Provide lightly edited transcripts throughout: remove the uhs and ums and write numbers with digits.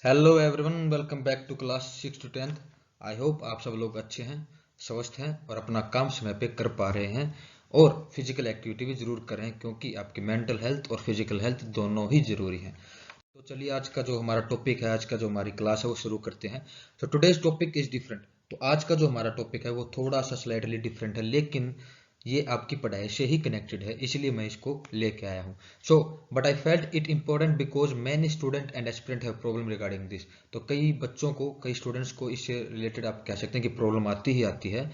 Hello everyone, welcome back to class 6 to 10। I hope आप सब लोग अच्छे हैं, स्वस्थ हैं और अपना काम समय पे कर पा रहे हैं। और फिजिकल एक्टिविटी भी जरूर करें क्योंकि आपकी मेंटल हेल्थ और फिजिकल हेल्थ दोनों ही जरूरी हैं। तो चलिए आज का जो हमारा टॉपिक है, आज का जो हमारी क्लास है वो शुरू करते हैं। तो टुडेज टॉपिक इज डिफरेंट। तो आज का जो हमारा टॉपिक है वो थोड़ा सा स्लाइटली डिफरेंट है, लेकिन ये आपकी पढ़ाई से ही कनेक्टेड है, इसलिए मैं इसको लेके आया हूँ। So but I felt it important because many student and aspirant have problem regarding this. तो कई बच्चों को, कई स्टूडेंट्स को इससे रिलेटेड आप कह सकते हैं कि प्रॉब्लम आती ही आती है।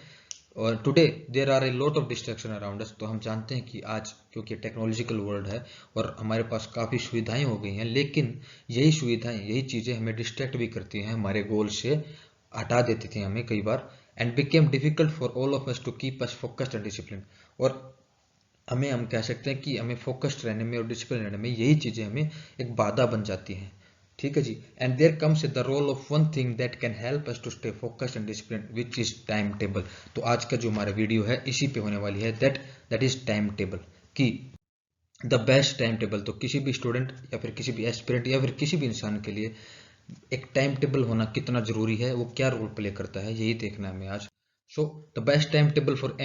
और today there are a lot of distraction around us. तो हम जानते हैं कि आज क्योंकि टेक्नोलॉजिकल वर्ल्ड है और हमारे पास काफ़ी सुविधाएं हो गई हैं, लेकिन यही सुविधाएं, यही चीज़ें हमें डिस्ट्रैक्ट भी करती हैं, हमारे गोल से हटा देती थी हमें कई बार। And became difficult for all of us to keep us focused and discipline. और हम कह सकते हैं कि हमें फोकस्ड रहने में और डिसिप्लिन रहने में यही चीज़ें हमें एक बाधा बन जाती हैं। ठीक है जी। And there comes the role of one thing that can help us to stay focused and discipline, which is time table. तो आज का जो हमारा वीडियो है इसी पे होने वाली है, दैट इज टाइम टेबल की द बेस्ट टाइम टेबल। तो किसी भी स्टूडेंट या फिर किसी भी एस्पिरेंट या फिर किसी भी इंसान के लिए एक टाइम टेबल होना कितना जरूरी है, वो क्या रोल प्ले करता है, यही देखना है हमें आज। So the best time table for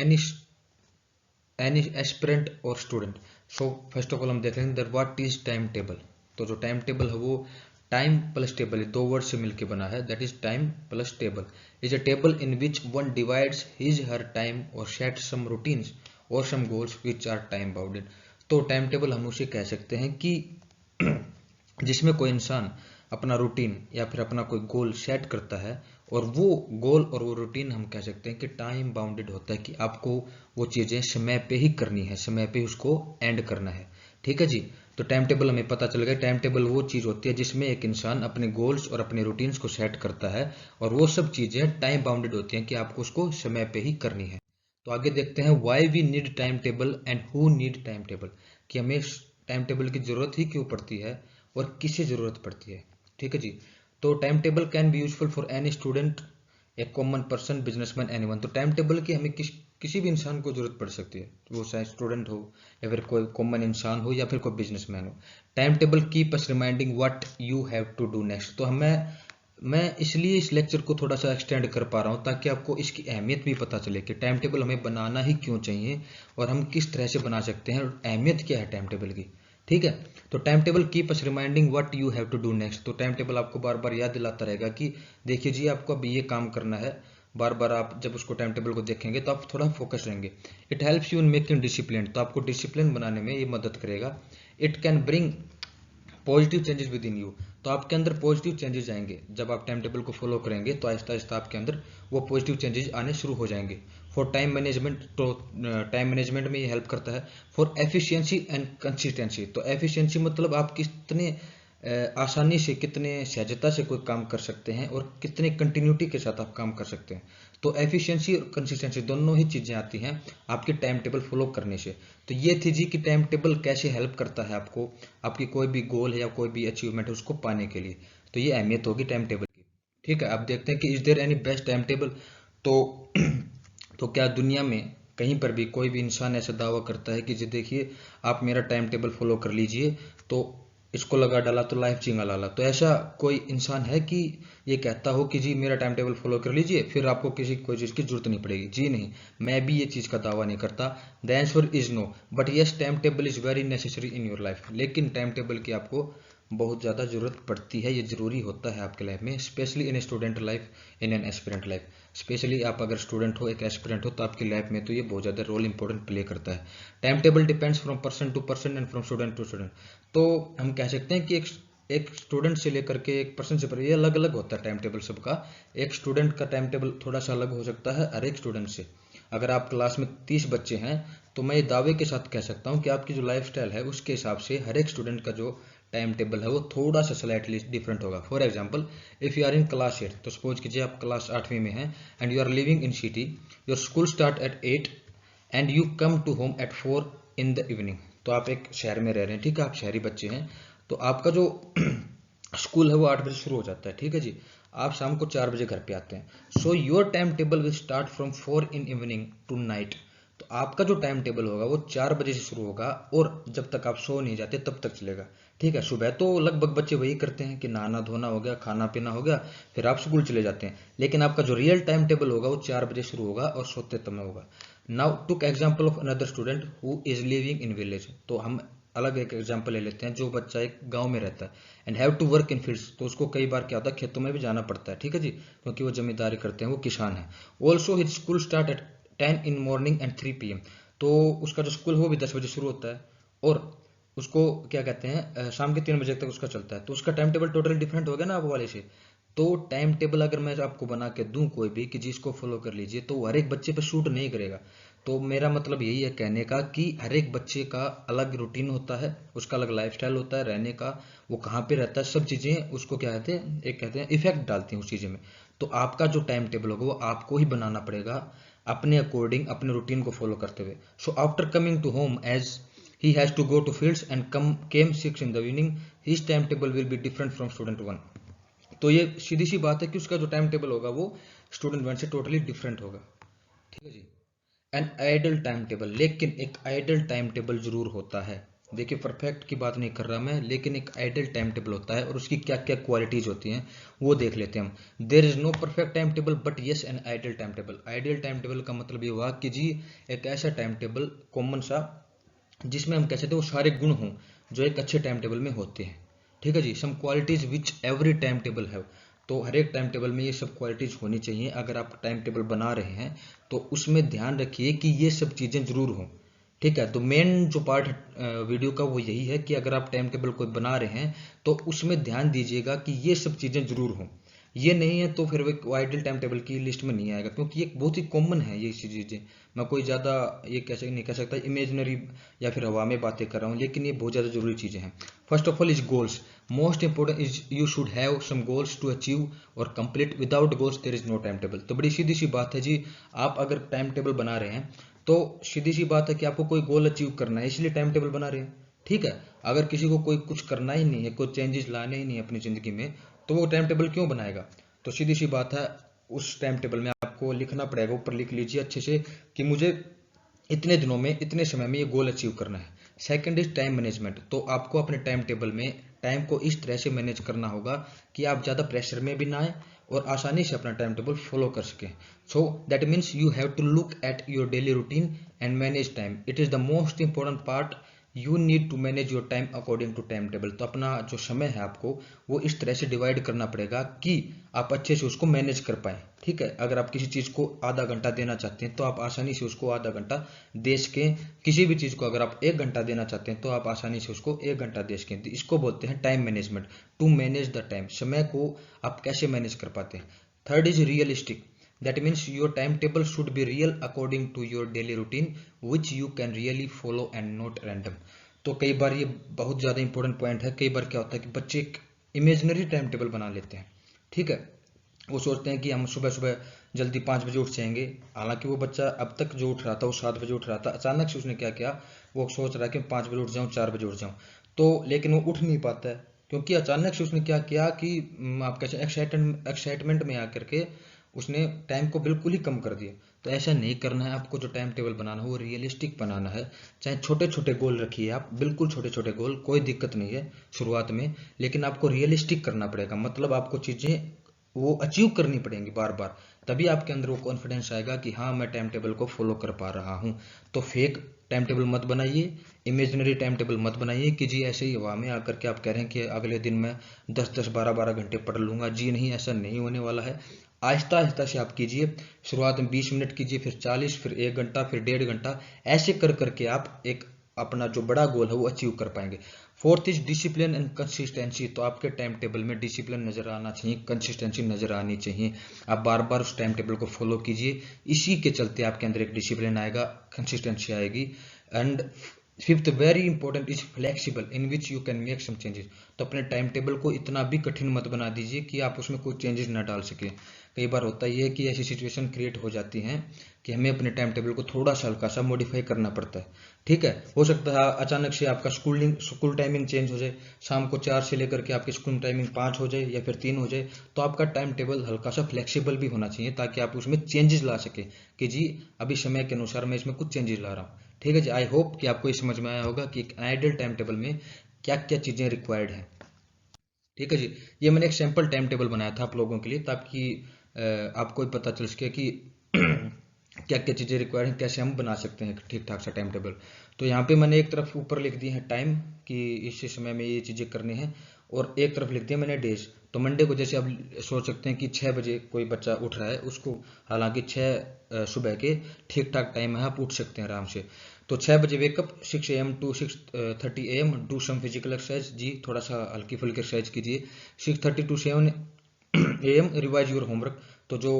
any aspirant और student. So first of all हम देख लेंगे that what is time table. तो जो टाइम टेबल है वो टाइम प्लस टेबल, दो वर्ड से मिलकर बना है। That is time plus table is a table in which one divides his her time और सेट सम रूटीन्स और some goals which are time bounded. तो टाइम टेबल हम उसे कह सकते हैं कि जिसमें कोई इंसान अपना रूटीन या फिर अपना कोई गोल सेट करता है, और वो गोल और वो रूटीन हम कह सकते हैं कि टाइम बाउंडेड होता है, कि आपको वो चीज़ें समय पे ही करनी है, समय पे उसको एंड करना है। ठीक है जी। तो टाइम टेबल हमें पता चल गया, टाइम टेबल वो चीज़ होती है जिसमें एक इंसान अपने गोल्स और अपने रूटीन्स को सेट करता है, और वो सब चीज़ें टाइम बाउंडेड होती हैं कि आपको उसको समय पे ही करनी है। तो आगे देखते हैं why we need time table and who need time table, कि हमें टाइम टेबल की जरूरत ही क्यों पड़ती है और किसे जरूरत पड़ती है। ठीक है जी। तो time table can be useful for any student, A common person, businessman, anyone. तो टाइम टेबल की हमें किसी भी इंसान को जरूरत पड़ सकती है, वो चाहे स्टूडेंट हो या फिर कोई कॉमन इंसान हो या फिर कोई बिजनेसमैन हो। Time table keep us reminding what you have to do next. तो मैं इसलिए इस लेक्चर को थोड़ा सा एक्सटेंड कर पा रहा हूँ ताकि आपको इसकी अहमियत भी पता चले कि टाइम टेबल हमें बनाना ही क्यों चाहिए और हम किस तरह से बना सकते हैं और अहमियत क्या है टाइम टेबल की। ठीक है। तो time table keep us reminding what you have to do next. तो टाइम टेबल आपको बार बार याद दिलाता रहेगा कि देखिए जी आपको अभी ये काम करना है। बार बार आप जब उसको टाइम टेबल को देखेंगे तो आप थोड़ा फोकस रहेंगे। It helps you in making discipline. तो आपको डिसिप्लिन बनाने में ये मदद करेगा। It can bring positive changes with in you. तो आपके अंदर पॉजिटिव चेंजेस आएंगे जब आप टाइम टेबल को फॉलो करेंगे, तो आहिस्ता आहिस्ता आपके अंदर वो पॉजिटिव चेंजेस आने शुरू हो जाएंगे। फॉर टाइम मैनेजमेंट, तो टाइम मैनेजमेंट में ये हेल्प करता है। For efficiency and consistency. तो एफिशिएंसी मतलब आप कितने आसानी से, कितने सहजता से कोई काम कर सकते हैं और कितने कंटिन्यूटी के साथ आप काम कर सकते हैं। तो एफिशिएंसी और कंसिस्टेंसी दोनों ही चीज़ें आती हैं आपके टाइम टेबल फॉलो करने से। तो ये थी जी कि टाइम टेबल कैसे हेल्प करता है आपको, आपकी कोई भी गोल है या कोई भी अचीवमेंट है उसको पाने के लिए। तो ये अहमियत होगी टाइम टेबल की। ठीक है। अब देखते हैं कि is there any best time table. तो तो क्या दुनिया में कहीं पर भी कोई भी इंसान ऐसा दावा करता है कि जी देखिए आप मेरा टाइम टेबल फॉलो कर लीजिए तो इसको लगा डाला तो लाइफ चिंगा लाला। तो ऐसा कोई इंसान है कि ये कहता हो कि जी मेरा टाइम टेबल फॉलो कर लीजिए फिर आपको किसी कोई चीज़ की जरूरत नहीं पड़ेगी? जी नहीं, मैं भी ये चीज़ का दावा नहीं करता। The answer is no, but yes time table is very necessary in your life. लेकिन टाइम टेबल की आपको बहुत ज़्यादा ज़रूरत पड़ती है, ये ज़रूरी होता है आपके लाइफ में, specially in a student life, in an aspirant life. Specially आप अगर स्टूडेंट हो, एक एस्पिरेंट हो, तो आपकी लाइफ में तो ये बहुत ज़्यादा रोल इंपॉर्टेंट प्ले करता है। Time table depends from person to person and from student to student. तो हम कह सकते हैं कि एक स्टूडेंट से लेकर के एक पर्सन से, पर ये अलग अलग होता है टाइम टेबल सबका। एक स्टूडेंट का टाइम टेबल थोड़ा सा अलग हो सकता है हर एक स्टूडेंट से। अगर आप क्लास में 30 बच्चे हैं तो मैं ये दावे के साथ कह सकता हूँ कि आपकी जो लाइफ स्टाइल है उसके हिसाब से हर एक स्टूडेंट का जो टाइम टेबल है वो थोड़ा सा स्लाइटली डिफरेंट होगा। For example, if you are in class 8, तो सपोज कीजिए आप क्लास 8वीं में हैं and you are living in city, your school start at 8 and you come to home at 4 in the evening. तो आप एक शहर में रह रहे हैं, ठीक है, आप शहरी बच्चे हैं। तो आपका जो स्कूल है वो 8 बजे शुरू हो जाता है, ठीक है जी। आप शाम को 4 बजे घर पे आते हैं। So your time table will start from 4 in evening to night. तो आपका जो टाइम टेबल होगा वो 4 बजे से शुरू होगा और जब तक आप सो नहीं जाते तब तक चलेगा। ठीक है, सुबह तो लगभग बच्चे वही करते हैं कि नहाना धोना हो गया, खाना पीना हो गया, फिर आप स्कूल चले जाते हैं। लेकिन आपका जो रियल टाइम टेबल होगा वो 4 बजे शुरू होगा और सोते समय होगा। Now took example of another student who is living in village. तो हम अलग एक एग्जाम्पल ले लेते हैं, जो बच्चा एक गांव में रहता है and have to work in fields. तो उसको कई बार क्या होता है, खेतों में भी जाना पड़ता है, ठीक है जी, क्योंकि वो जमींदारी करते हैं, वो किसान है। Also his school start eight 10 in morning and 3 PM। तो उसका जो स्कूल है वो भी 10 बजे शुरू होता है, और उसको क्या कहते हैं, शाम के 3 बजे तक उसका चलता है। तो उसका टाइम टेबल टोटली डिफरेंट हो गया ना आप वाले से। तो टाइम टेबल अगर मैं आपको बना के दूं कोई भी कि जिसको फॉलो कर लीजिए, तो हर एक बच्चे पे शूट नहीं करेगा। तो मेरा मतलब यही है कहने का कि हर एक बच्चे का अलग रूटीन होता है, उसका अलग लाइफस्टाइल होता है रहने का, वो कहाँ पे रहता है, सब चीज़ें उसको क्या कहते हैं, एक कहते हैं इफेक्ट डालती हैं उस चीज़ें में। तो आपका जो टाइम टेबल होगा वो आपको ही बनाना पड़ेगा, अपने अकॉर्डिंग, अपने रूटीन को फॉलो करते हुए। So after coming to home, as he has to go to fields and came 6 in the evening, his timetable will be different from student 1। तो ये सीधी सी बात है कि उसका जो टाइम टेबल होगा वो स्टूडेंट 1 से टोटली डिफरेंट होगा, ठीक है जी। एन आइडल टाइम टेबल, लेकिन एक आइडल टाइम टेबल जरूर होता है। देखिए, परफेक्ट की बात नहीं कर रहा मैं, लेकिन एक आइडल टाइम टेबल होता है, और उसकी क्या क्या क्वालिटीज होती हैं वो देख लेते हैं हम। There is no perfect time table but yes an ideal time table. Ideal time table का मतलब ये हुआ कि जी एक ऐसा टाइम टेबल कॉमन सा, जिसमें हम कह सकते हैं वो सारे गुण हों जो एक अच्छे टाइम टेबल में होते हैं, ठीक है जी। Some qualities which every time table have. तो हर एक टाइम टेबल में ये सब क्वालिटीज होनी चाहिए। अगर आप टाइम टेबल बना रहे हैं तो उसमें ध्यान रखिए कि ये सब चीज़ें जरूर हों, ठीक है। तो मेन जो पार्ट वीडियो का वो यही है कि अगर आप टाइम टेबल कोई बना रहे हैं तो उसमें ध्यान दीजिएगा कि ये सब चीज़ें जरूर हों। ये नहीं है तो फिर वो आइडल टाइम टेबल की लिस्ट में नहीं आएगा, क्योंकि ये बहुत ही कॉमन है ये चीज़ें। मैं कोई ज़्यादा ये कैसे नहीं कह सकता इमेजिनरी या फिर हवा में बातें कर रहा हूँ, लेकिन ये बहुत ज़्यादा जरूरी चीज़ें हैं। First of all is goals. Most important is you should have some goals to achieve और complete. Without goals there is no time table. तो बड़ी सीधी सी बात है जी, आप अगर टाइम टेबल बना रहे हैं तो सीधी सी बात है कि आपको कोई गोल अचीव करना है, इसलिए टाइम टेबल बना रहे हैं, ठीक है। अगर किसी को कोई कुछ करना ही नहीं है, कोई चेंजेस लाने ही नहीं है अपनी ज़िंदगी में, तो वो टाइम टेबल क्यों बनाएगा। तो सीधी सी बात है, उस टाइम टेबल में आपको लिखना पड़ेगा, ऊपर लिख लीजिए अच्छे से कि मुझे इतने दिनों में, इतने समय में ये गोल अचीव करना है। Second is time management. तो आपको अपने टाइम टेबल में टाइम को इस तरह से मैनेज करना होगा कि आप ज़्यादा प्रेशर में भी ना आए और आसानी से अपना टाइम टेबल फॉलो कर सकें। So that means you have to look at your daily routine and manage time. It is the most important part. You need to manage your time according to time table. तो अपना जो समय है आपको वो इस तरह से डिवाइड करना पड़ेगा कि आप अच्छे से उसको मैनेज कर पाए, ठीक है। अगर आप किसी चीज़ को आधा घंटा देना चाहते हैं तो आप आसानी से उसको आधा घंटा दे सकें। किसी भी चीज़ को अगर आप 1 घंटा देना चाहते हैं तो आप आसानी से उसको 1 घंटा दे सकें। इसको बोलते हैं time management. To manage the time, समय को आप कैसे मैनेज कर पाते हैं। Third is realistic. That means your timetable should be real according to your daily routine which you can really follow and not random। तो कई बार ये बहुत ज़्यादा इंपॉर्टेंट पॉइंट है। कई बार क्या होता है कि बच्चे एक इमेजिनरी टाइम टेबल बना लेते हैं, ठीक है। वो सोचते हैं कि हम सुबह सुबह जल्दी 5 बजे उठ जाएंगे। हालांकि वो बच्चा अब तक जो उठ रहा था वो 7 बजे उठ रहा था, अचानक से उसने क्या किया, वो सोच रहा है कि 5 बजे उठ जाऊँ, 4 बजे उठ जाऊँ। तो लेकिन वो उठ नहीं पाता है, क्योंकि अचानक से उसने क्या किया कि आप कैसे एक्साइटमेंट में आकर के उसने टाइम को बिल्कुल ही कम कर दिया। तो ऐसा नहीं करना है आपको। जो टाइम टेबल बनाना है वो रियलिस्टिक बनाना है। चाहे छोटे छोटे गोल रखिए आप, बिल्कुल छोटे छोटे गोल, कोई दिक्कत नहीं है शुरुआत में, लेकिन आपको रियलिस्टिक करना पड़ेगा। मतलब आपको चीज़ें वो अचीव करनी पड़ेंगी बार बार, तभी आपके अंदर वो कॉन्फिडेंस आएगा कि हाँ मैं टाइम टेबल को फॉलो कर पा रहा हूँ। तो फेक टाइम टेबल मत बनाइए, इमेजिनरी टाइम टेबल मत बनाइए कि जी ऐसे ही हवा में आकर के आप कह रहे हैं कि अगले दिन मैं 10-10 12-12 घंटे पढ़ लूंगा। जी नहीं, ऐसा नहीं होने वाला है। आहिस्ता आहिस्ता से आप कीजिए। शुरुआत में 20 मिनट कीजिए, फिर 40, फिर 1 घंटा, फिर 1.5 घंटा। ऐसे कर करके आप एक अपना जो बड़ा गोल है वो अचीव कर पाएंगे। Fourth is discipline and consistency. तो आपके टाइम टेबल में डिसिप्लिन नजर आना चाहिए, कंसिस्टेंसी नजर आनी चाहिए। आप बार बार उस टाइम टेबल को फॉलो कीजिए, इसी के चलते आपके अंदर एक डिसिप्लिन आएगा, कंसिस्टेंसी आएगी। And fifth very important is flexible in which you can make some changes. तो अपने टाइम टेबल को इतना भी कठिन मत बना दीजिए कि आप उसमें कोई चेंजेस ना डाल सके। कई बार होता ही है कि ऐसी सिचुएशन क्रिएट हो जाती हैं कि हमें अपने टाइम टेबल को थोड़ा सा हल्का सा मॉडिफाई करना पड़ता है, ठीक है। हो सकता है अचानक से आपका स्कूल टाइमिंग चेंज हो जाए, शाम को 4 से लेकर के आपकी स्कूल टाइमिंग 5 हो जाए या फिर 3 हो जाए। तो आपका टाइम टेबल हल्का सा फ्लेक्सिबल भी होना चाहिए, ताकि आप उसमें चेंजेस ला सके कि जी अभी समय के अनुसार मैं इसमें कुछ चेंजेस ला रहा हूँ, ठीक है जी। आई होप कि आपको ये समझ में आया होगा कि एक आइडियल टाइम टेबल में क्या क्या चीज़ें रिक्वायर्ड हैं। ठीक है जी, ये मैंने एक सैम्पल टाइम टेबल बनाया था आप लोगों के लिए, ताकि आपको भी पता चल सके कि क्या क्या चीज़ें रिक्वायर्ड हैं, कैसे हम बना सकते हैं ठीक ठाक सा टाइम टेबल। तो यहाँ पे मैंने एक तरफ ऊपर लिख दिए हैं टाइम कि इस समय में ये चीज़ें करनी हैं, और एक तरफ लिख दिया मैंने डेज। तो मंडे को जैसे आप सोच सकते हैं कि 6 बजे कोई बच्चा उठ रहा है, उसको हालांकि 6 सुबह के ठीक ठाक टाइम है, आप उठ सकते हैं आराम से। तो 6 बजे wake up, 6 AM to 6:30 AM do some physical exercise जी, थोड़ा सा हल्की फुल्की एक्सरसाइज कीजिए। 6:30 to 7 AM revise your homework, तो जो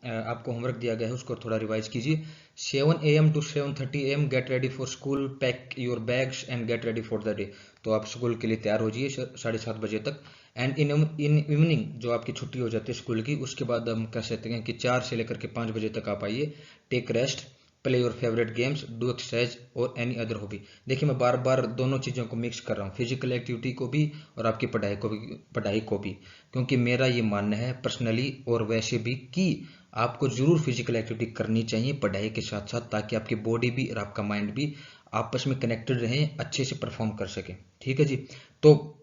आपको होमवर्क दिया गया है उसको थोड़ा रिवाइज कीजिए। 7 AM to 7:30 AM get ready for school, pack your bags and get ready for the day, तो आप स्कूल के लिए तैयार हो जाइए 7:30 बजे तक। एंड इन इवनिंग, जो आपकी छुट्टी हो जाती है स्कूल की, उसके बाद हम कह सकते हैं कि 4 से लेकर के 5 बजे तक आप आइए। Take rest, play your favourite games, do exercise और एनी अदर हॉबी। देखिए मैं बार बार दोनों चीज़ों को मिक्स कर रहा हूँ, फिजिकल एक्टिविटी को भी और आपकी पढ़ाई को भी, क्योंकि मेरा ये मानना है पर्सनली और वैसे भी कि आपको जरूर फिजिकल एक्टिविटी करनी चाहिए पढ़ाई के साथ साथ, ताकि आपकी बॉडी भी और आपका माइंड भी आपस में कनेक्टेड रहें, अच्छे से परफॉर्म कर सकें। ठीक है जी, तो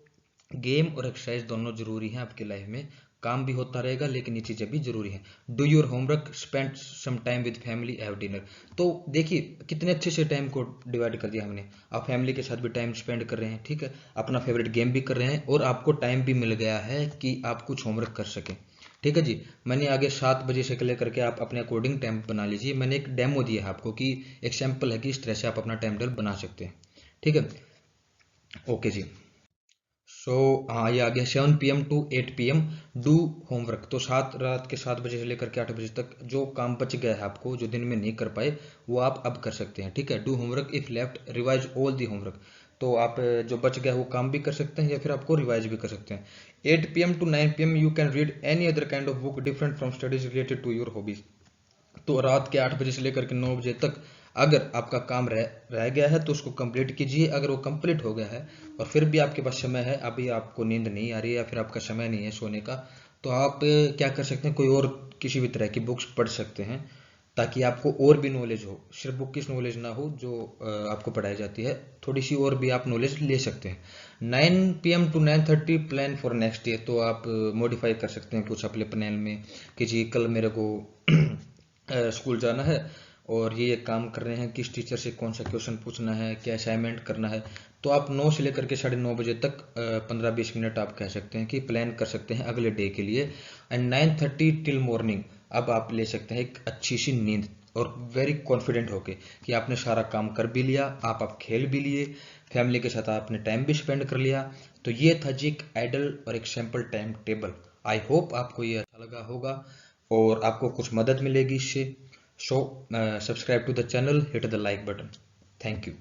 गेम और एक्सरसाइज दोनों जरूरी हैं आपकी लाइफ में, काम भी होता रहेगा लेकिन ये चीज़ें भी जरूरी हैं। Do your homework, spend some time with family, have dinner. तो देखिए कितने अच्छे से टाइम को डिवाइड कर दिया हमने, आप फैमिली के साथ भी टाइम स्पेंड कर रहे हैं, ठीक है, अपना फेवरेट गेम भी कर रहे हैं, और आपको टाइम भी मिल गया है कि आप कुछ होमवर्क कर सकें। ठीक है जी, मैंने आगे 7 बजे से लेकर के आप अपने अकॉर्डिंग टाइम बना लीजिए। मैंने एक डेमो दिया है आपको कि एक सैम्पल है कि इस तरह से आप अपना टाइम टेबल बना सकते हैं। ठीक है, ओके जी। सो हाँ, ये आ गया 7 PM to 8 PM do homework. तो रात के 7 बजे से लेकर के 8 बजे तक जो काम बच गया है आपको, जो दिन में नहीं कर पाए, वो आप अब कर सकते हैं। ठीक है, do homework if left, revise all the homework. तो आप जो बच गया है वो काम भी कर सकते हैं या फिर आपको रिवाइज भी कर सकते हैं। 8 PM to 9 PM you can read any other kind of book different from studies related to your hobbies. तो रात के 8 बजे से लेकर के 9 बजे तक अगर आपका काम रह गया है तो उसको कंप्लीट कीजिए। अगर वो कंप्लीट हो गया है और फिर भी आपके पास समय है, अभी आपको नींद नहीं आ रही है या फिर आपका समय नहीं है सोने का, तो आप क्या कर सकते हैं, कोई और किसी भी तरह की बुक्स पढ़ सकते हैं, ताकि आपको और भी नॉलेज हो, सिर्फ बुक की नॉलेज ना हो जो आपको पढ़ाई जाती है, थोड़ी सी और भी आप नॉलेज ले सकते हैं। 9 PM to 9:30 plan for next day. तो आप मॉडिफाई कर सकते हैं कुछ अपने प्लान में कि जी कल मेरे को स्कूल जाना है और ये काम कर रहे हैं, किस टीचर से कौन सा क्वेश्चन पूछना है, क्या असाइनमेंट करना है। तो आप 9 से लेकर के 9:30 बजे तक 15-20 मिनट आप कह सकते हैं कि प्लान कर सकते हैं अगले डे के लिए। एंड 9:30 टिल मॉर्निंग, अब आप ले सकते हैं एक अच्छी सी नींद, और वेरी कॉन्फिडेंट होके कि आपने सारा काम कर भी लिया, आप खेल भी लिए, फैमिली के साथ आपने टाइम भी स्पेंड कर लिया। तो ये था जी एक आइडल और एक sample time table. I hope आपको ये अच्छा लगा होगा और आपको कुछ मदद मिलेगी इससे। So subscribe to the channel, hit the like button. Thank you.